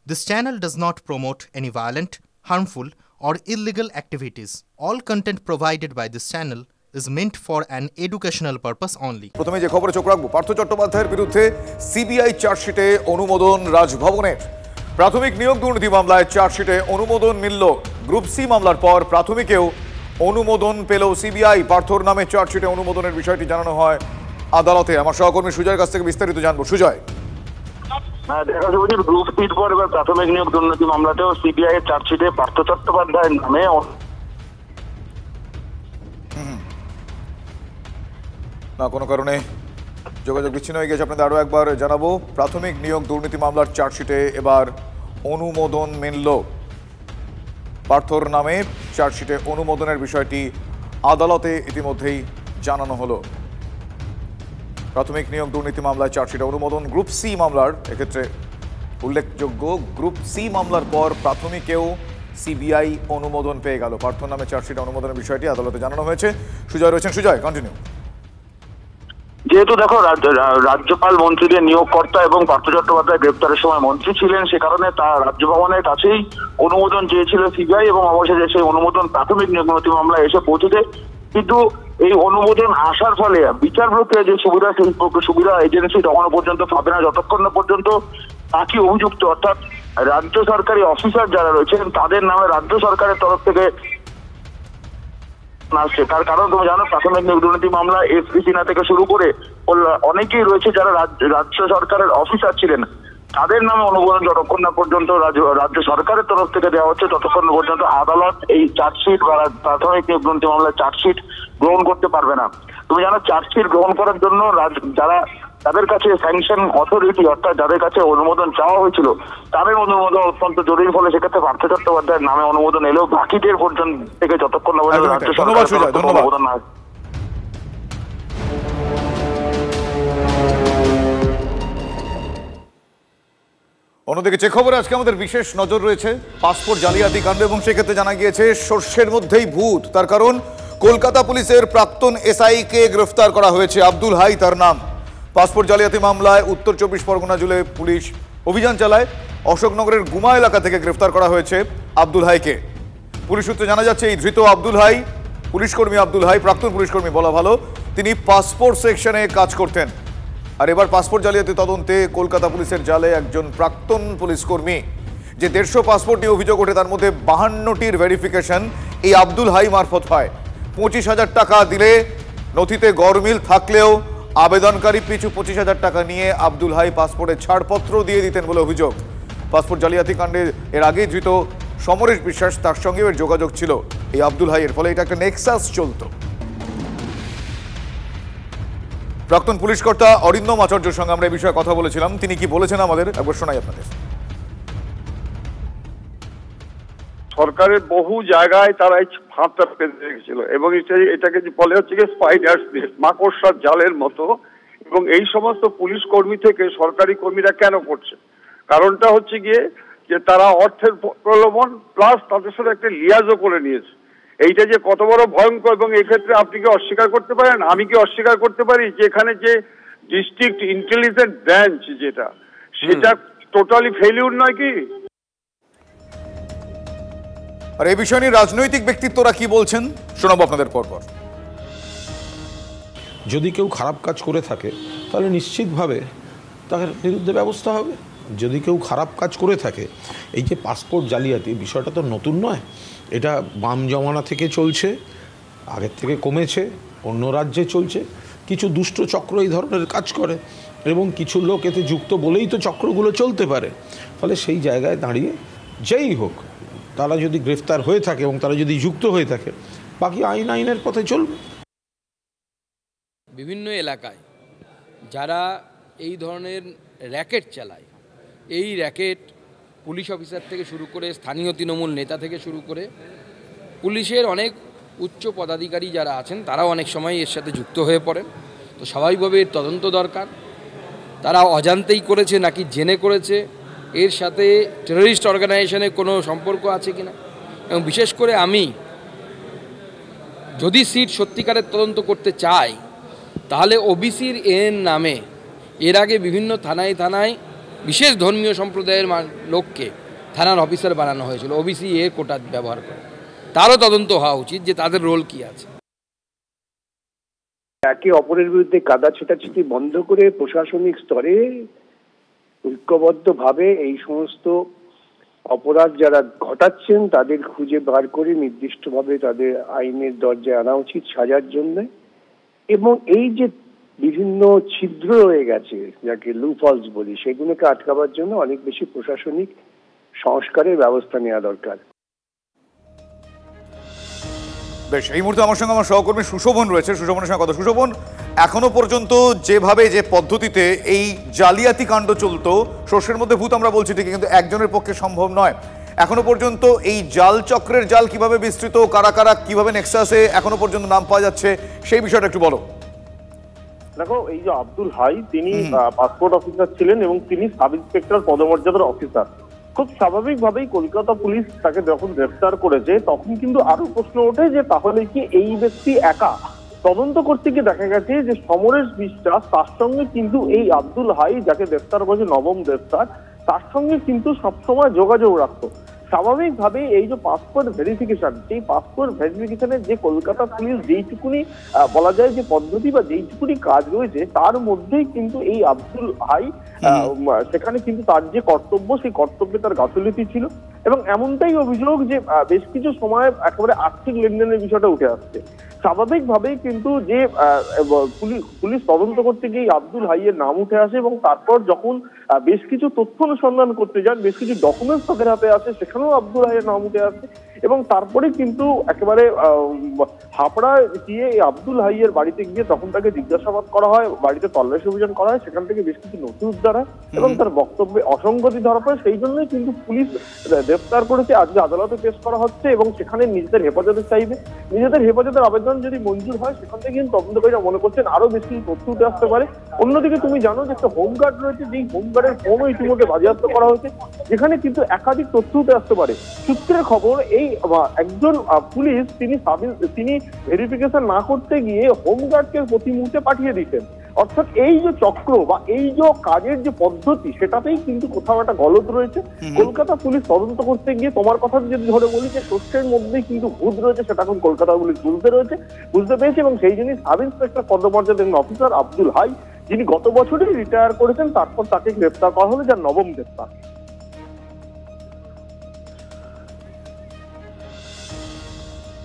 This channel does not promote any violent, harmful, or illegal activities. All content provided by this channel is meant for an educational purpose only. প্রথমে যে খবরে চোখ রাখবো, পার্থ চট্টোপাধ্যায়ের বিরুদ্ধে CBI চার্জশিটে অনুমোদন রাজভবনের। প্রাথমিক নিয়োগ দুর্নীতি মামলায় চার্জশিটে অনুমোদন মিলল। গ্রুপ সি মামলার পর প্রাথমিকেও অনুমোদন পেল সিবিআই। পার্থর নামে চার্জশিটে অনুমোদনের বিষয়টি জানানো হয় আদালতে। আমার সহকর্মী সুজয়ের কাছ থেকে বিস্তারিত জানবো। সুজয়, দেখা যাচ্ছে গ্রুপ সির পর এবার প্রাথমিক নিয়োগ দুর্নীতি মামলাতেও সিবিআই এর চার্জশিটে পার্থ চট্টোপাধ্যায়ের নামে কোনো কারণে যোগাযোগ বিচ্ছিন্ন হয়ে গেছে। আপনাদের আরও একবার জানাবো, প্রাথমিক নিয়োগ দুর্নীতি মামলার চার্জশিটে এবার অনুমোদন মিলল। পার্থর নামে চার্জশিটে অনুমোদনের বিষয়টি আদালতে ইতিমধ্যেই জানানো হলো। প্রাথমিক নিয়োগ দুর্নীতি মামলায় চার্জশিটে অনুমোদন। গ্রুপ সি মামলার এক্ষেত্রে উল্লেখযোগ্য, গ্রুপ সি মামলার পর প্রাথমিকেও সিবিআই অনুমোদন পেয়ে গেল। পার্থর নামে চার্জশিটে অনুমোদনের বিষয়টি আদালতে জানানো হয়েছে। সুজয় রয়েছেন। সুজয়, কন্টিনিউ। যেহেতু দেখো রাজ্যপাল মন্ত্রীদের নিয়োগকর্তা এবং পার্থ চট্টোপাধ্যায় গ্রেপ্তারের সময় মন্ত্রী ছিলেন, সে কারণে তার রাজ্যভবনের কাছেই অনুমোদন চেয়েছিল সিবিআই এবং অবশেষে সেই অনুমোদন প্রাথমিক নিয়োগ দুর্নীতি মামলায় এসে পৌঁছেছে। কিন্তু এই অনুমোদন আসার ফলে বিচার প্রক্রিয়া যে সুবিধা, সেই সুবিধা এজেন্সি তখনও পর্যন্ত পাবে না যতক্ষণ না পর্যন্ত বাকি অভিযুক্ত অর্থাৎ রাজ্য সরকারি অফিসার যারা রয়েছেন তাদের নামে রাজ্য সরকারের তরফ থেকে আসছে। তার কারণ তুমি জানো, প্রাথমিক নিয়োগ দুর্নীতি মামলা এসপি সিনহা থেকে শুরু করে অনেকেই রয়েছে যারা রাজ্য সরকারের অফিসার ছিলেন, তাদের নামে অনুমোদন যতক্ষণ না পর্যন্ত রাজ্য সরকারের তরফ থেকে দেওয়া হচ্ছে ততক্ষণ পর্যন্ত আদালত এই চার্জশিট বা প্রাথমিক নিয়োগ দুর্নীতি মামলার চার্জশিট গ্রহণ করতে পারবে না। তুমি জানো, চার্জশিট গ্রহণ করার জন্য যারা তাদের কাছে স্যাংশন অথরিটি অর্থাৎ যাদের কাছে অনুমোদন চাওয়া হয়েছিল তাদের অনুমোদন অত্যন্ত জরুরি, ফলে সেক্ষেত্রে পার্থ চট্টোপাধ্যায়ের নামে অনুমোদন এলেও বাকিদের পর্যন্ত থেকে যতক্ষণ না পর্যন্ত রাজ্য সরকার অনুমোদন না। অন্যদিকে যে খবরে আজকে আমাদের বিশেষ নজর রয়েছে, পাসপোর্ট জালিয়াতি কাণ্ড, এবং সেক্ষেত্রে জানা গিয়েছে সর্ষের মধ্যেই ভূত। তার কারণ কলকাতা পুলিশের প্রাক্তন এসআইকে গ্রেফতার করা হয়েছে। আব্দুল হাই তার নাম। পাসপোর্ট জালিয়াতি মামলায় উত্তর 24 পরগনা জুড়ে পুলিশ অভিযান চালায়। অশোকনগরের গুমা এলাকা থেকে গ্রেফতার করা হয়েছে আব্দুল হাইকে। পুলিশ সূত্রে জানা যাচ্ছে এই ধৃত আব্দুল হাই, পুলিশকর্মী আব্দুল হাই, প্রাক্তন পুলিশকর্মী বলা ভালো, তিনি পাসপোর্ট সেকশনে কাজ করতেন। আর এবার পাসপোর্ট জালিয়াতি তদন্তে কলকাতা পুলিশের জালে একজন প্রাক্তন পুলিশকর্মী। যে 150 পাসপোর্ট নিয়ে অভিযোগ ওঠে তার মধ্যে 52টির ভেরিফিকেশন এই আব্দুল হাই মারফত হয়। 25,000 টাকা দিলে নথিতে গরমিল থাকলেও আবেদনকারী পিছু 25,000 টাকা নিয়ে আব্দুল হাই পাসপোর্টের ছাড়পত্র দিয়ে দিতেন বলে অভিযোগ। পাসপোর্ট জালিয়াতি কাণ্ডে এর আগেই ধৃত সমরেশ বিশ্বাস, তার সঙ্গেও এর যোগাযোগ ছিল এই আব্দুল হাইয়ের। ফলে এটা একটা নেক্সাস চলত। প্রাক্তন পুলিশ কর্তা অরিন্দম আচার্যের সঙ্গে আমরা এই বিষয়ে কথা বলেছিলাম। তিনি কি বলেছেন আমাদের একবার শোনাই আপনাদের। সরকারের বহু জায়গায় তারা এই ফাঁদটা পেতে রেখেছিল এবং এটাকে বলে হচ্ছে কি স্পাইডার নেট, মাকড়সার জালের মতো। এবং এই সমস্ত পুলিশ কর্মী থেকে সরকারি কর্মীরা কেন করছে? কারণটা হচ্ছে গিয়ে যে তারা অর্থের প্রলোভন প্লাস তাদের সাথে একটা লিয়াজও করে নিয়েছে। এইটা যে কত বড় ভয়ঙ্কর, এবং এক্ষেত্রে আপনি কি অস্বীকার করতে পারেন? আমি কি অস্বীকার করতে পারি যে এখানে যে ডিস্ট্রিক্ট ইন্টেলিজেন্স ব্রাঞ্চ যেটা, সেটা টোটালি ফেলিউর নয় কি? আর এই বিষয় নিয়ে রাজনৈতিক ব্যক্তিত্বরা কি বলছেন শোনাবো আপনাদের পরপর। যদি কেউ খারাপ কাজ করে থাকে তাহলে নিশ্চিতভাবে তার বিরুদ্ধে ব্যবস্থা হবে। যদি কেউ খারাপ কাজ করে থাকে, এই যে পাসপোর্ট জালিয়াতি বিষয়টা তো নতুন নয়, এটা বাম জমানা থেকে চলছে, আগের থেকে কমেছে, অন্য রাজ্যে চলছে। কিছু দুষ্ট চক্র এই ধরনের কাজ করে এবং কিছু লোক এতে যুক্ত বলেই তো চক্রগুলো চলতে পারে। ফলে সেই জায়গায় দাঁড়িয়ে যেই হোক, তারা যদি গ্রেফতার হয়ে থাকে এবং তারা যদি যুক্ত হয়ে থাকে, বাকি আইনের পথে চলবে। বিভিন্ন এলাকায় যারা এই ধরনের র্যাকেট চালায়, এই র্যাকেট পুলিশ অফিসার থেকে শুরু করে স্থানীয় তৃণমূল নেতা থেকে শুরু করে পুলিশের অনেক উচ্চ পদাধিকারী যারা আছেন তারাও অনেক সময় এর সাথে যুক্ত হয়ে পড়েন। তো স্বাভাবিকভাবে এর তদন্ত দরকার। তারা অজান্তেই করেছে নাকি জেনে করেছে, এর সাথে টেররিস্ট অর্গানাইজেশনের কোনো সম্পর্ক আছে কিনা। এবং বিশেষ করে আমি যদি সিট সত্যিকারের তদন্ত করতে চাই, তাহলে ওবিসির এর নামে এর আগে বিভিন্ন থানায় থানায় বিশেষ ধর্মীয় সম্প্রদায়ের লোককে থানার অফিসার বানানো হয়েছিল ওবিসি এর কোটা ব্যবহার করে। তারও তদন্ত হওয়া উচিত যে তাদের রোল কি আছে। একে অপরের বিরুদ্ধে কাদা ছেটাছেটি বন্ধ করে প্রশাসনিক স্তরে ঐক্যবদ্ধভাবে এই সমস্ত অপরাধ যারা ঘটাচ্ছেন তাদের খুঁজে বার করে নির্দিষ্টভাবে তাদের আইনের দরজায় আনা উচিত সাজার জন্য। এবং এই যে বিভিন্ন ছিদ্র রয়ে গেছে যাকে লুপহোলস বলি, সেগুলোকে আটকাবার জন্য অনেক বেশি প্রশাসনিক সংস্কারের ব্যবস্থা নেওয়া দরকার। বেশ, এই মুহূর্তে আমার সঙ্গে আমার সহকর্মী সুশোভন রয়েছে। সুশোভনের সঙ্গে কথা। সুশোভন, এখনো পর্যন্ত যেভাবে যে পদ্ধতিতে এই জালিয়াতি কাণ্ড চলতো, সর্ষের মধ্যে ভূত আমরা বলছি ঠিকই, কিন্তু একজনের পক্ষে সম্ভব নয়। এখনো পর্যন্ত এই জাল চক্রের জাল কিভাবে বিস্তৃত, কারা কারা কিভাবে নেক্সাসে এখনো পর্যন্ত নাম পাওয়া যাচ্ছে, সেই বিষয়টা একটু বলো। দেখো, এই যে আব্দুল হাই, তিনি পাসপোর্ট অফিসার ছিলেন এবং তিনি সাব ইন্সপেক্টর পদমর্যাদার অফিসার। খুব স্বাভাবিকভাবেই কলকাতা পুলিশ তাকে যখন গ্রেফতার করেছে তখন কিন্তু আরো প্রশ্ন ওঠে যে তাহলে কি এই ব্যক্তি একা? তদন্ত করতে গিয়ে দেখা গেছে যে সমরেশ বিশ্বাস, তার সঙ্গে কিন্তু এই আব্দুল হাই যাকে গ্রেফতার করেছে, নবম গ্রেফতার, তার সঙ্গে কিন্তু সবসময় যোগাযোগ রাখতো। স্বাভাবিকভাবে এই যে পাসপোর্ট ভেরিফিকেশন, সেই পাসপোর্ট ভেরিফিকেশনের যে কলকাতা পুলিশ যেইটুকুনি বলা যায় যে পদ্ধতি বা যেইটুকুনি কাজ রয়েছে, তার মধ্যেই কিন্তু এই আব্দুল হাই সেখানে কিন্তু তার যে কর্তব্য, সেই কর্তব্যে তার গাফিলতি ছিল। এবং এমনটাই অভিযোগ যে বেশ কিছু সময় একেবারে আর্থিক লেনদেনের বিষয়টা উঠে আসছে। স্বাভাবিকভাবেই কিন্তু যে পুলিশ তদন্ত করতে গিয়ে আব্দুল হাইয়ের নাম উঠে আসে এবং তারপর যখন বেশ কিছু তথ্য অনুসন্ধান করতে যান, বেশ কিছু ডকুমেন্টস তাদের হাতে আসে, সেখানেও আব্দুল হাইয়ের নাম উঠে আসে। এবং তারপরে কিন্তু একেবারে হাবড়ায় গিয়ে এই আব্দুল হাইয়ের বাড়িতে গিয়ে তখন তাকে জিজ্ঞাসাবাদ করা হয়, বাড়িতে তল্লাশি অভিযান করা হয়, সেখান থেকে বেশ কিছু নথি উদ্ধার হয় এবং তার বক্তব্যে অসঙ্গতি ধরা পড়ে। সেই জন্যই কিন্তু পুলিশ গ্রেফতার করেছে, আজকে আদালতে পেশ করা হচ্ছে এবং সেখানে নিজেদের হেফাজতে চাইবে। নিজেদের হেফাজতের আবেদন যদি মঞ্জুর হয়, সেখান থেকে কিন্তু তদন্তকারীরা মনে করছেন আরো বেশি তথ্য উঠে আসতে পারে। অন্যদিকে তুমি জানো যে একটা হোমগার্ড রয়েছে, যেই হোমগার্ডের ফোনও ইতিমধ্যে বাজেয়াপ্ত করা হয়েছে, যেখানে কিন্তু একাধিক তথ্য উঠে আসতে পারে। সূত্রের খবর, এই একজন পুলিশ তিনি ভেরিফিকেশন না করতে গিয়ে হোমগার্ডকে প্রতি মুহূর্তে পাঠিয়ে দিতেন। অর্থাৎ এই যে চক্র বা এই যে কাজের যে পদ্ধতি, সেটাতেই কিন্তু কোথাও একটা গলদ রয়েছে। কলকাতা পুলিশ তদন্ত করতে গিয়ে, তোমার কথা যদি ধরে বলি যে সর্ষের মধ্যেই কিন্তু ভূত রয়েছে, সেটা এখন কলকাতা পুলিশ বুঝতে পেরেছে এবং সেই জন্য সাব ইন্সপেক্টর পদমর্যাদার অফিসার আব্দুল হাই, যিনি গত বছরই রিটায়ার করেছেন, তারপর তাকে গ্রেফতার করা হলো, যার নবম গ্রেফতার।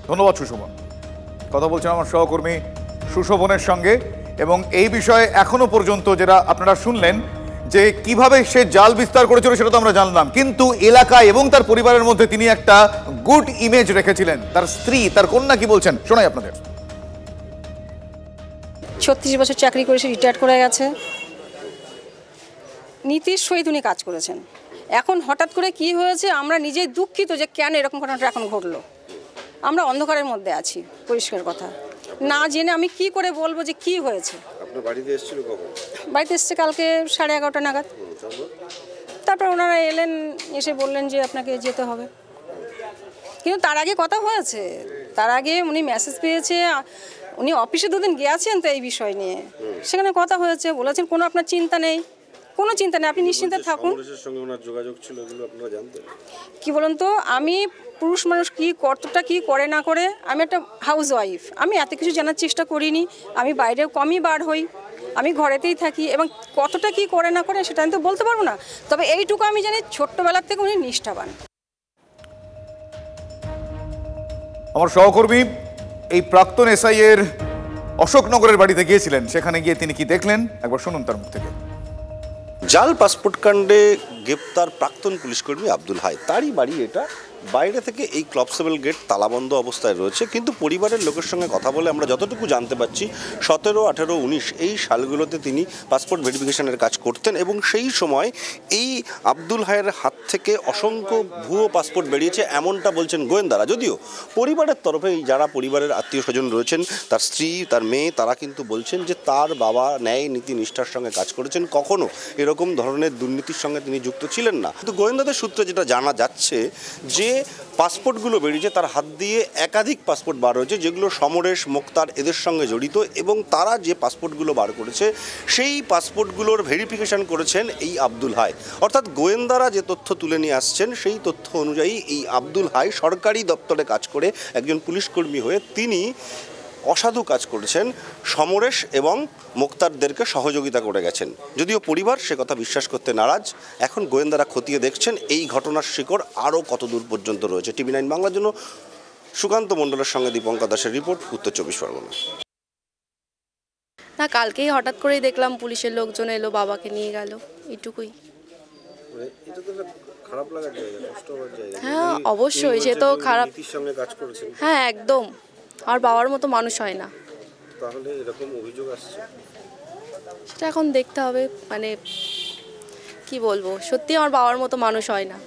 ধন্যবাদ সুশোভন। কথা বলছেন আমার সহকর্মী সুশোভনের সঙ্গে। এবং এই বিষয়ে এখনো পর্যন্ত যেটা আপনারা শুনলেন যে কিভাবে সে জাল বিস্তার করেছিল সেটা তো আমরা জানলাম, কিন্তু এলাকায় এবং তার পরিবারের মধ্যে তিনি একটা গুড ইমেজ রেখেছিলেন। তার স্ত্রী, তার কন্যা কি বলছেন শোনাই আপনাদের। 36 বছর চাকরি করেছে, রিটায়ার করে গেছে, নীতির সহিত উনি কাজ করেছেন। এখন হঠাৎ করে কি হয়েছে, আমরা নিজেই দুঃখিত যে কেন এরকম ঘটনাটা এখন ঘটলো। আমরা অন্ধকারের মধ্যে আছি, পরিষ্কার কথা। না জেনে আমি কি করে বলবো যে কি হয়েছে। আপনার বাড়িতে এসেছিল কখন? বাড়িতে এসছে কালকে 11:30 নাগাদ। তারপর ওনারা এলেন, এসে বললেন যে আপনাকে যেতে হবে। কিন্তু তার আগে কথা হয়েছে, তার আগে উনি মেসেজ পেয়েছে, উনি অফিসে 2 দিন গিয়েছেন তো এই বিষয় নিয়ে, সেখানে কথা হয়েছে, বলেছেন কোনো আপনার চিন্তা নেই, কোনো চিন্তা নেই, আপনি নিশ্চিন্তে থাকুন। পুলিশের সঙ্গে ওনার যোগাযোগ ছিল, এগুলো আপনারা জানতেন? কি বলুন তো, আমি পুরুষ মানুষ কি কতটা কি করে না করে, আমি একটা হাউস ওয়াইফ, আমি এত কিছু জানার চেষ্টা করিনি। আমি বাইরে কমই বার হই, আমি ঘরেতেই থাকি, এবং কতটা কি করে না করে সেটা আমি তো বলতে পারবো না। তবে এইটুকু আমি জানি, ছোট্টবেলার থেকে উনি নিষ্ঠাবান। আমার সহকর্মী এই প্রাক্তন এসআই এর অশোকনগরের বাড়িতে গিয়েছিলেন, সেখানে গিয়ে তিনি কি দেখলেন একবার শুনুন তার মুখ থেকে। জাল পাসপোর্ট কাণ্ডে গ্রেপ্তার প্রাক্তন পুলিশকর্মী আব্দুল হাই, তারই বাড়ি এটা। বাইরে থেকে এই ক্লবসেবল গেট তালাবন্ধ অবস্থায় রয়েছে, কিন্তু পরিবারের লোকের সঙ্গে কথা বলে আমরা যতটুকু জানতে পারছি 17, 18, 19 এই সালগুলোতে তিনি পাসপোর্ট ভেরিফিকেশনের কাজ করতেন এবং সেই সময় এই আব্দুল হাইয়ের হাত থেকে অসংখ্য ভুয়ো পাসপোর্ট বেরিয়েছে, এমনটা বলছেন গোয়েন্দারা। যদিও পরিবারের তরফে যারা পরিবারের আত্মীয় স্বজন রয়েছেন, তার স্ত্রী, তার মেয়ে, তারা কিন্তু বলছেন যে তার বাবা ন্যায় নীতি নিষ্ঠার সঙ্গে কাজ করেছেন, কখনো এরকম ধরনের দুর্নীতির সঙ্গে তিনি যুক্ত ছিলেন না। কিন্তু গোয়েন্দাদের সূত্রে যেটা জানা যাচ্ছে যে যে পাসপোর্টগুলো বেরিয়েছে তার হাত দিয়ে একাধিক পাসপোর্ট বার হয়েছে, যেগুলো সমরেশ, মোক্তার এদের সঙ্গে জড়িত, এবং তারা যে পাসপোর্টগুলো বার করেছে সেই পাসপোর্টগুলোর ভেরিফিকেশন করেছেন এই আব্দুল হাই। অর্থাৎ গোয়েন্দারা যে তথ্য তুলে নিয়ে আসছেন সেই তথ্য অনুযায়ী এই আব্দুল হাই সরকারি দপ্তরে কাজ করে একজন পুলিশকর্মী হয়ে তিনি অসাধু কাজ করেছেন, সমরেশ এবং মোক্তারদেরকে সহযোগিতা করে গেছেন। যদিও পরিবার সে কথা বিশ্বাস করতে নারাজ। এখন গোয়েন্দারা খতিয়ে দেখছেন এই ঘটনার শিকড় আরও কত দূর পর্যন্ত রয়েছে। টিভি 9 বাংলার জন্য সুকান্ত মণ্ডলের সঙ্গে দীপঙ্কর দাসের রিপোর্ট, উত্তর 24 পরগনা। না, কালকেই হঠাৎ করেই দেখলাম পুলিশের লোকজন এলো, বাবাকে নিয়ে গেল, এটুকুই। হ্যাঁ অবশ্যই, সে তো খারাপ। হ্যাঁ একদম, আর বাবার মতো মানুষ হয় না। তাহলে এরকম অভিযোগ আসছে, সেটা এখন দেখতে হবে। মানে কি বলবো, সত্যি আমার বাবার মতো মানুষ হয় না,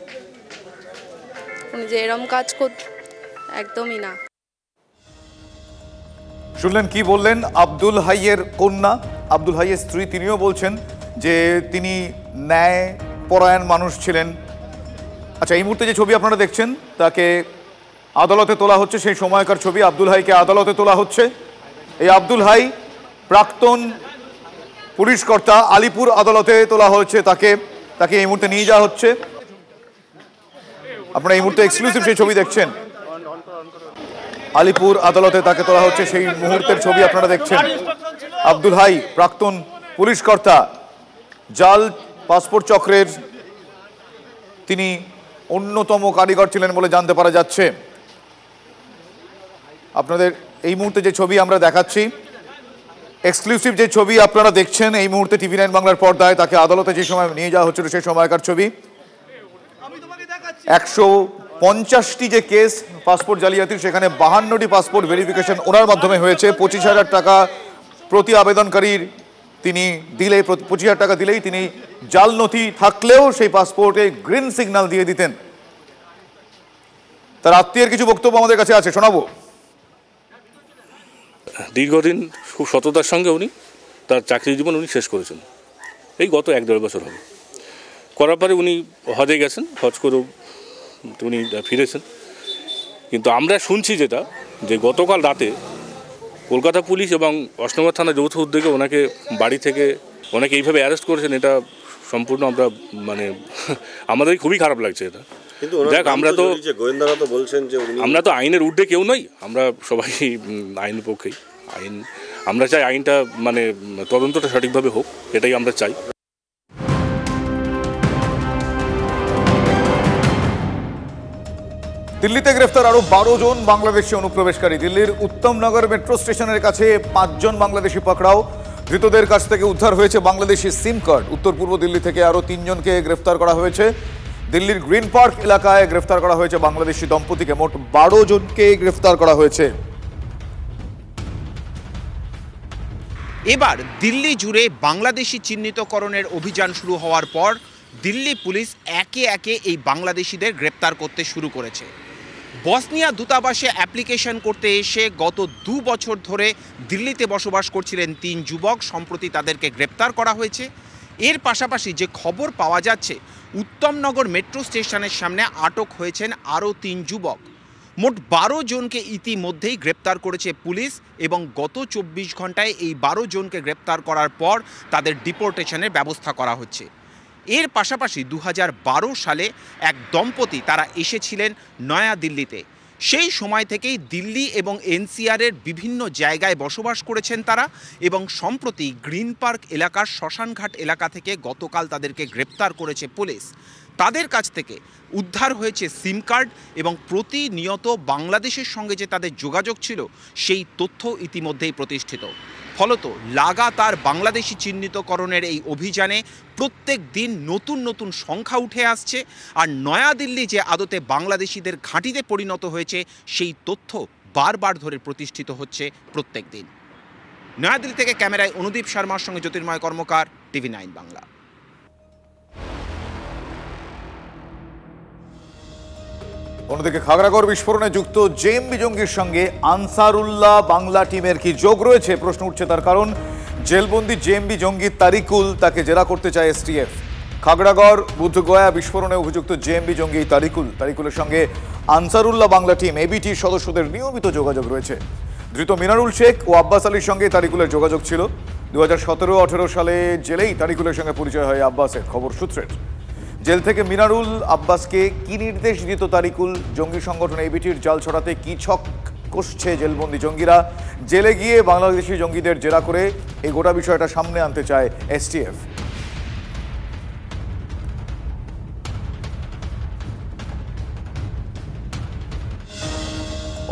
উনি যে এরকম কাজ একদমই না। শুনলেন কি বললেন আব্দুল হাইয়ের কন্যা, আব্দুল হাইয়ের স্ত্রী। তিনিও বলছেন যে তিনি ন্যায় পরায়ণ মানুষ ছিলেন। আচ্ছা, এই মুহূর্তে যে ছবি আপনারা দেখছেন তাকে আদালতে তোলা হচ্ছে, সেই সময়কার ছবি। আব্দুল হাইকে আদালতে তোলা হচ্ছে। এই আব্দুল হাই প্রাক্তন পুলিশ কর্তা, আলিপুর আদালতে তোলা হয়েছে তাকে এই মুহূর্তে নিয়ে যাওয়া হচ্ছে। আপনারা এই মুহূর্তে এক্সক্লুসিভ সেই ছবি দেখছেন। আলিপুর আদালতে তাকে তোলা হচ্ছে, সেই মুহূর্তের ছবি আপনারা দেখছেন। আব্দুল হাই প্রাক্তন পুলিশ কর্তা, জাল পাসপোর্ট চক্রের তিনি অন্যতম কারিগর ছিলেন বলে জানতে পারা যাচ্ছে। আপনাদের এই মুহূর্তে যে ছবি আমরা দেখাচ্ছি, এক্সক্লুসিভ যে ছবি আপনারা দেখছেন এই মুহূর্তে টিভি 9 বাংলার পর্দায়, তাকে আদালতে যে সময় নিয়ে যাওয়া হচ্ছিল সেই সময়কার ছবি। 150টি যে কেস পাসপোর্ট জালিয়াতির, সেখানে 52টি পাসপোর্ট ভেরিফিকেশন ওনার মাধ্যমে হয়েছে। 25,000 টাকা প্রতি আবেদনকারীর তিনি দিলে, 25,000 টাকা দিলেই তিনি জাল নথি থাকলেও সেই পাসপোর্টে গ্রিন সিগন্যাল দিয়ে দিতেন। তার আত্মীয়ের কিছু বক্তব্য আমাদের কাছে আছে, শোনাবো। দীর্ঘদিন খুব সততার সঙ্গে উনি তার চাকরি জীবন উনি শেষ করেছেন। এই গত 1-1.5 বছর হবে। করার পরে উনি হজে গেছেন, হজ করেও উনি ফিরেছেন। কিন্তু আমরা শুনছি যেটা, যে গতকাল রাতে কলকাতা পুলিশ এবং অশোকনগর থানা যৌথ উদ্যোগে ওনাকে বাড়ি থেকে ওনাকে এইভাবে অ্যারেস্ট করেছেন। এটা সম্পূর্ণ আমরা মানে আমাদের খুবই খারাপ লাগছে এটা। দেখ, আমরা তো গোয়েন্দারা তো বলছেন যে আমরা তো আইনের ঊর্ধ্বে কেউ নই, আমরা সবাই আইনের পক্ষেই। আমরা চাই আইনটা মানে তদন্তটা সঠিকভাবে হোক, এটাই আমরা চাই। দিল্লিতে গ্রেফতার আরো 12 জন বাংলাদেশি অনুপ্রবেশকারী। দিল্লির উত্তমনগর মেট্রো স্টেশনের কাছে 5 জন বাংলাদেশি পাকড়াও। ধৃতদের কাছ থেকে উদ্ধার হয়েছে বাংলাদেশি সিম কার্ড। উত্তর পূর্ব দিল্লি থেকে আরো 3 জনকে গ্রেফতার করা হয়েছে। দিল্লির গ্রিন পার্ক এলাকায় গ্রেফতার করা হয়েছে বাংলাদেশি দম্পতিকে। মোট 12 জনকে গ্রেফতার করা হয়েছে। এবার দিল্লি জুড়ে বাংলাদেশি চিহ্নিতকরণের অভিযান শুরু হওয়ার পর দিল্লি পুলিশ একে একে এই বাংলাদেশিদের গ্রেপ্তার করতে শুরু করেছে। বসনিয়া দূতাবাসে অ্যাপ্লিকেশন করতে এসে গত 2 বছর ধরে দিল্লিতে বসবাস করছিলেন 3 যুবক, সম্প্রতি তাদেরকে গ্রেপ্তার করা হয়েছে। এর পাশাপাশি যে খবর পাওয়া যাচ্ছে, উত্তমনগর মেট্রো স্টেশনের সামনে আটক হয়েছেন আরও 3 যুবক। মোট 12 জনকে ইতিমধ্যেই গ্রেপ্তার করেছে পুলিশ, এবং গত 24 ঘন্টায় এই 12 জনকে গ্রেপ্তার করার পর তাদের ডিপোর্টেশনের ব্যবস্থা করা হচ্ছে। এর পাশাপাশি 2012 সালে এক দম্পতি তারা এসেছিলেন নয়াদিল্লিতে। সেই সময় থেকেই দিল্লি এবং এনসিআরের বিভিন্ন জায়গায় বসবাস করেছেন তারা, এবং সম্প্রতি গ্রিন পার্ক এলাকার শ্মশানঘাট এলাকা থেকে গতকাল তাদেরকে গ্রেপ্তার করেছে পুলিশ। তাদের কাছ থেকে উদ্ধার হয়েছে সিম কার্ড, এবং প্রতিনিয়ত বাংলাদেশের সঙ্গে যে তাদের যোগাযোগ ছিল সেই তথ্য ইতিমধ্যেই প্রতিষ্ঠিত। ফলত লাগাতার বাংলাদেশি চিহ্নিতকরণের এই অভিযানে প্রত্যেক দিন নতুন নতুন সংখ্যা উঠে আসছে, আর নয়াদিল্লি যে আদতে বাংলাদেশিদের ঘাঁটিতে পরিণত হয়েছে সেই তথ্য বারবার ধরে প্রতিষ্ঠিত হচ্ছে প্রত্যেক দিন। নয়াদিল্লি থেকে ক্যামেরায় অনুদীপ শর্মার সঙ্গে জ্যোতির্ময় কর্মকার, টিভি 9 বাংলা। অন্যদিকে খাগড়াগড় বিস্ফোরণে যুক্ত জেএমবি জঙ্গির সঙ্গে আনসারুল্লাহ বাংলা টিমের কি যোগ রয়েছে, প্রশ্ন উঠছে। তার কারণ জেলবন্দি জেএমবি জঙ্গি তারিকুল, তাকে জেরা করতে চায় এসটিএফ। খাগড়াগড় বুদ্ধগয়া বিস্ফোরণে অভিযুক্ত জেএমবি জঙ্গি তারিকুলের সঙ্গে আনসারুল্লাহ বাংলা টিম এবিটির সদস্যদের নিয়মিত যোগাযোগ রয়েছে। ধৃত মিনারুল শেখ ও আব্বাস আলীর সঙ্গে তারিকুলের যোগাযোগ ছিল। 2017-18 সালে জেলেই তারিকুলের সঙ্গে পরিচয় হয় আব্বাসের। খবর সূত্রের জেল থেকে মিনারুল আব্বাসকে কি নির্দেশ দিত তারিকুল, জঙ্গি সংগঠন এবিটির জাল ছড়াতে কি ছক কষছে জেলবন্দি জঙ্গিরা, জেলে গিয়ে বাংলাদেশি জঙ্গিদের জেরা করে এই গোটা বিষয়টা সামনে আনতে চায় এসটিএফ।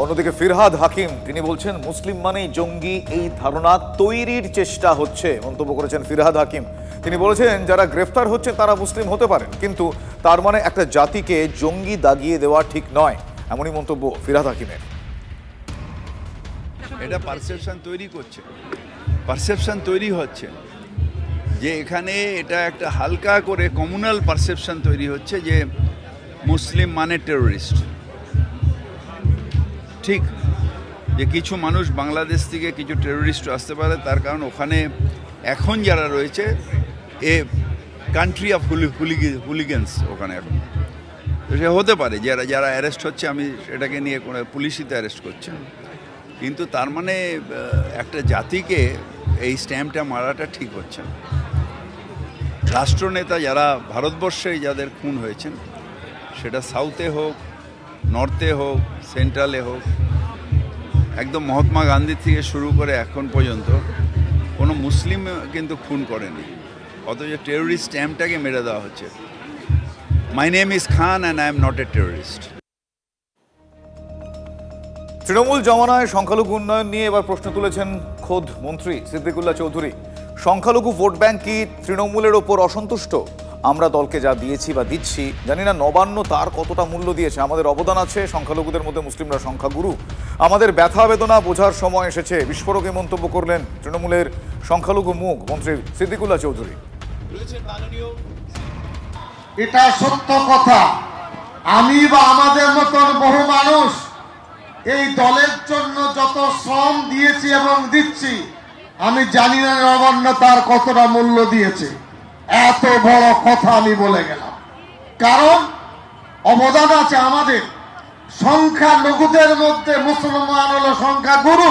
অন্যদিকে ফিরহাদ হাকিম তিনি বলছেন মুসলিম মানেই জঙ্গি, এই ধারণা তৈরির চেষ্টা হচ্ছে, মন্তব্য করেছেন ফিরহাদ হাকিম। তিনি বলেছেন যারা গ্রেফতার হচ্ছেন তারা মুসলিম হতে পারেন, কিন্তু তার মানে একটা জাতিকে জঙ্গি দাগিয়ে দেওয়া ঠিক নয়, এমনই মন্তব্য ফিরহাদ হাকিমের। এটা পারসেপশন তৈরি করছে, পারসেপশন তৈরি হচ্ছে যে এখানে এটা একটা হালকা করে কমিউনাল পারসেপশন তৈরি হচ্ছে যে মুসলিম মানে টেরোরিস্ট। ঠিক যে কিছু মানুষ বাংলাদেশ থেকে কিছু টেরোরিস্ট আসতে পারে, তার কারণ ওখানে এখন যারা রয়েছে এ কান্ট্রি অফ হুলিগেন্স ওখানে এখন, সে হতে পারে যারা যারা অ্যারেস্ট হচ্ছে, আমি এটাকে নিয়ে কোনো পুলিশই তো অ্যারেস্ট করছে, কিন্তু তার মানে একটা জাতিকে এই স্ট্যাম্পটা মারাটা ঠিক হচ্ছে না। রাষ্ট্রনেতা যারা ভারতবর্ষে যাদের খুন হয়েছেন, সেটা সাউথে হোক, নর্থে হোক, সেন্ট্রালে হোক, একদম মহাত্মা গান্ধী থেকে শুরু করে এখন পর্যন্ত কোনো মুসলিম কিন্তু খুন করেনি, অথচ টেরোরিস্ট স্ট্যাম্পটাকে মেরে দেওয়া হচ্ছে। My name is Khan and I am not a terrorist. Trinamool জমানায় সংখ্যালঘু উন্নয়ন নিয়ে এবার প্রশ্ন তুলেছেন খোদ মন্ত্রী সিদ্দিকুল্লাহ চৌধুরী। সংখ্যালঘু ভোট ব্যাংক কি তৃণমূলের ওপর অসন্তুষ্ট? আমরা দলকে যা দিয়েছি বা দিচ্ছি, জানি না নবান্ন তার কতটা মূল্য দিয়েছে। আমাদের অবদান আছে, সংখ্যালঘুদের মধ্যে মুসলিমরা সংখ্যাগুরু, আমাদের ব্যথা বেদনা বোঝার সময় এসেছে, বিস্ফোরকে মন্তব্য করলেন তৃণমূলের সংখ্যালঘু মুখ মন্ত্রী সিদ্দিকুল্লাহ চৌধুরী। এটা সত্য কথা, আমি বা আমাদের মতন বহু মানুষ এই দলের জন্য যত শ্রম দিয়েছি এবং দিচ্ছি, আমি জানি না নবান্ন তার কতটা মূল্য দিয়েছে। এত বড় কথা আমি বলে গেলাম, কারণ অবদান আছে আমাদের। সংখ্যালঘুদের মধ্যে মুসলমান হলো সংখ্যাগুরু।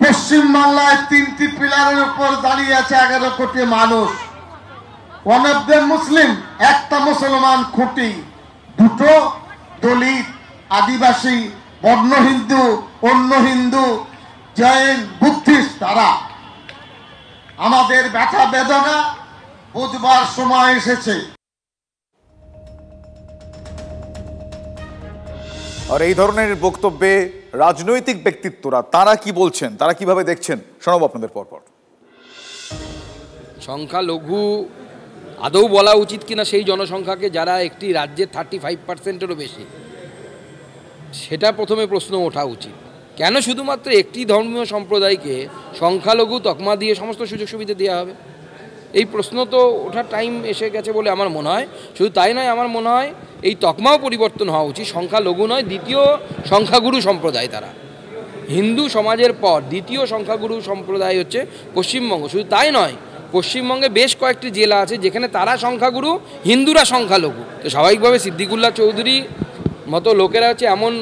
পশ্চিমবাংলায় 3টি পিলারের উপর দাঁড়িয়ে আছে 11 কোটি মানুষ। ওয়ান অফ দ্য মুসলিম, একটা মুসলমান খুঁটি, দুটো দলিত, আদিবাসী, বর্ণ হিন্দু, অন্য হিন্দু, জৈন, বুদ্ধিস্ট। তারা আমাদের ব্যথা বেদনা বুঝবার সময় এসেছে। আর এই ধরনের বক্তব্যে রাজনৈতিক ব্যক্তিত্বরা তারা কি বলছেন, তারা কিভাবে দেখছেন, শোনাবো আপনাদের পরপর। সংখ্যালঘু আদৌ বলা উচিত কিনা সেই জনসংখ্যাকে, যারা একটি রাজ্যের 35%-এরও বেশি, সেটা প্রথমে প্রশ্ন ওঠা উচিত। কেন শুধুমাত্র একটি ধর্মীয় সম্প্রদায়কে সংখ্যালঘু তকমা দিয়ে সমস্ত সুযোগ সুবিধা দেওয়া হবে? এই প্রশ্ন তো ওঠার টাইম এসে গেছে বলে আমার মনে হয়। শুধু তাই নয়, আমার মনে হয় এই তকমাও পরিবর্তন হওয়া উচিত। সংখ্যালঘু নয়, দ্বিতীয় সংখ্যাগুরু সম্প্রদায় তারা। হিন্দু সমাজের পর দ্বিতীয় সংখ্যাগুরু সম্প্রদায় হচ্ছে পশ্চিমবঙ্গ। শুধু তাই নয়, পশ্চিমবঙ্গে বেশ কয়েকটি জেলা আছে যেখানে তারা সংখ্যাগুরু, হিন্দুরা সংখ্যালঘু। তো স্বাভাবিকভাবে সিদ্দিকুল্লাহ চৌধুরী মতো লোকেরা হচ্ছে এমন,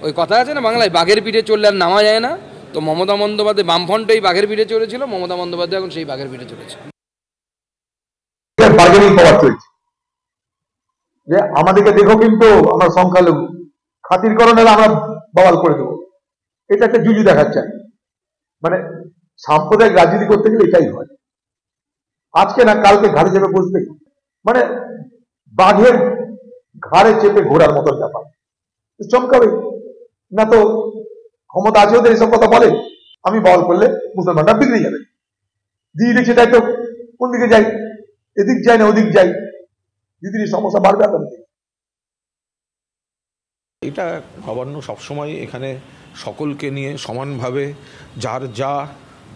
ওই কথা আছে না বাংলায়, বাঘের পিঠে চললে আর নামা যায় না। তো মমতা বন্দ্যোপাধ্যায় বামফ্রন্টেই বাঘের পিঠে চলেছিল, মমতা বন্দ্যোপাধ্যায় এখন সেই বাঘের পিঠে চলেছে। যে আমাদেরকে দেখো, কিন্তু আমরা সংখ্যালঘু, খাতির করো নাহলে আমরা বহাল করে দেবো। এটা একটা জুজু দেখাচ্ছে। মানে সাম্প্রদায়িক রাজনীতি করতে গেলে এটাই হয়। আজকে না কালকে ঘাড়ে চেপে বসবে, মানে বাঘের ঘাড়ে চেপে ঘোরার মতো ব্যাপার। চমকাবে না তো, ক্ষমতা আছে ওদের, এসব কথা বলে। আমি বহাল করলে মুসলমানরা বিগড়ে যাবে। দিয়ে দেখছি তাই তো, কোন দিকে যাই, এদিক যাই না ওদিক যাই, দিদির সমস্যা বাড়বে। এটা নবান্ন সবসময় এখানে সকলকে নিয়ে সমানভাবে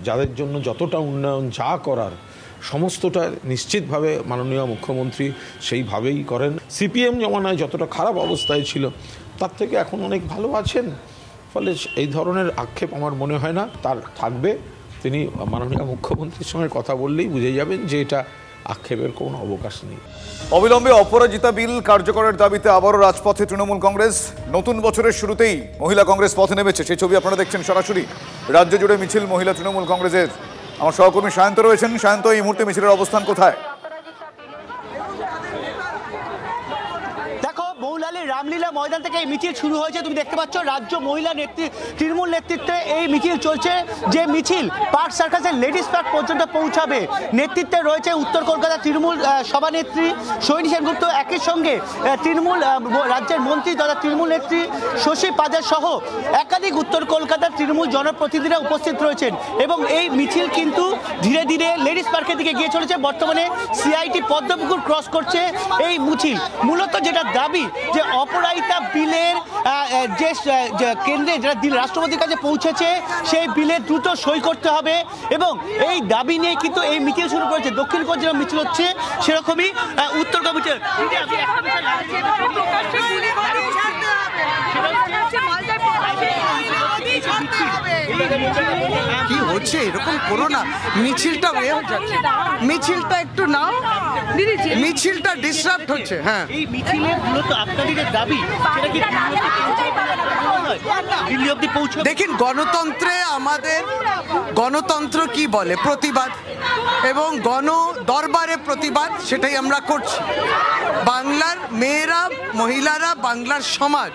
যাদের জন্য যতটা উন্নয়ন যা করার সমস্তটা নিশ্চিতভাবে মাননীয় মুখ্যমন্ত্রী সেইভাবেই করেন। সিপিএম জমানায় যতটা খারাপ অবস্থায় ছিল তার থেকে এখন অনেক ভালো আছেন, ফলে এই ধরনের আক্ষেপ আমার মনে হয় না তার থাকবে। তিনি মাননীয় মুখ্যমন্ত্রীর সঙ্গে কথা বললেই বুঝে যাবেন যে এটা আক্ষেপের কোনো অবকাশ নেই। অবিলম্বে অপরাজিতা বিল কার্যকরের দাবিতে আবারও রাজপথে তৃণমূল কংগ্রেস। নতুন বছরের শুরুতেই মহিলা কংগ্রেস পথে নেমেছে, সেই ছবি আপনারা দেখছেন সরাসরি। রাজ্য জুড়ে মিছিল মহিলা তৃণমূল কংগ্রেসের। আমার সহকর্মী সায়ন্ত রয়েছেন। সায়ন্ত, এই মুহূর্তে মিছিলের অবস্থান কোথায়? মৌলালী রামলীলা ময়দান থেকে এই মিছিল শুরু হয়েছে। তুমি দেখতে পাচ্ছ রাজ্য মহিলা তৃণমূল নেতৃত্বে এই মিছিল চলছে, যে মিছিল পার্ক সার্কাসের লেডিস পার্ক পর্যন্ত পৌঁছাবে। নেতৃত্বে রয়েছে উত্তর কলকাতা তৃণমূল সভানেত্রী সোহিনী সেনগুপ্ত, একই সঙ্গে তৃণমূল রাজ্যের মন্ত্রী তথা তৃণমূল নেত্রী শশী পাজার সহ একাধিক উত্তর কলকাতার তৃণমূল জনপ্রতিনিধিরা উপস্থিত রয়েছেন। এবং এই মিছিল কিন্তু ধীরে ধীরে লেডিস পার্কের দিকে গিয়ে চলেছে। বর্তমানে সিআইটি পদ্মপুকুর ক্রস করছে এই মিছিল। মূলত যেটা দাবি যে অপরাজিতা বিলের যে কেন্দ্রে যেটা রাষ্ট্রপতির কাছে পৌঁছেছে, সেই বিলে দ্রুত সই করতে হবে এবং এই দাবি নিয়ে কিন্তু এই মিছিল শুরু করেছে। দক্ষিণ কলকাতা যেরকম মিছিল হচ্ছে সেরকমই উত্তর কলকাতা। কি হচ্ছে এরকম করো না, মিছিলটা মিছিলটা একটু নাও, মিছিলটা ডিস্টার্ব হচ্ছে। হ্যাঁ, এই মিছিলের মূলত আপনাদের দাবি দেখেন, গণতন্ত্রে আমাদের গণতন্ত্র কি বলে, প্রতিবাদ এবং গণ দরবারে প্রতিবাদ, সেটাই আমরা করছি। বাংলার মেয়েরা, মহিলারা, বাংলার সমাজ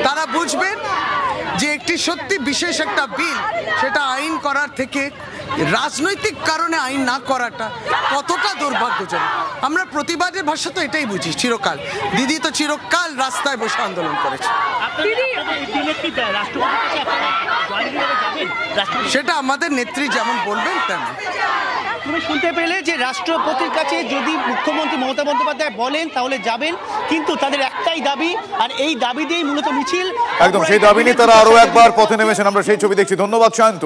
তারা বুঝবেন যে একটি সত্যি বিশেষ একটা বিল, সেটা আইন করার থেকে রাজনৈতিক কারণে আইন না করাটা কতটা দুর্ভাগ্যজনক। আমরা প্রতিবাদের ভাষা তো এটাই বুঝি চিরকাল। দিদি তো চিরকাল রাস্তায় বসে আন্দোলন করেছে। সেটা আমাদের নেত্রী যেমন বলবেন তেমন। তুমি শুনতে পেলে যে রাষ্ট্রপতির কাছে যদি মুখ্যমন্ত্রী মমতা বন্দ্যোপাধ্যায় বলেন তাহলে যাবেন, কিন্তু তাদের একটাই দাবি, আর এই দাবি দিয়েই মূলত মিছিল। একদম সেই দাবি নিয়ে তারা আরো একবার পথে নেমেছেন। আমরা সেই ছবি দেখছি। ধন্যবাদ সায়ন্ত।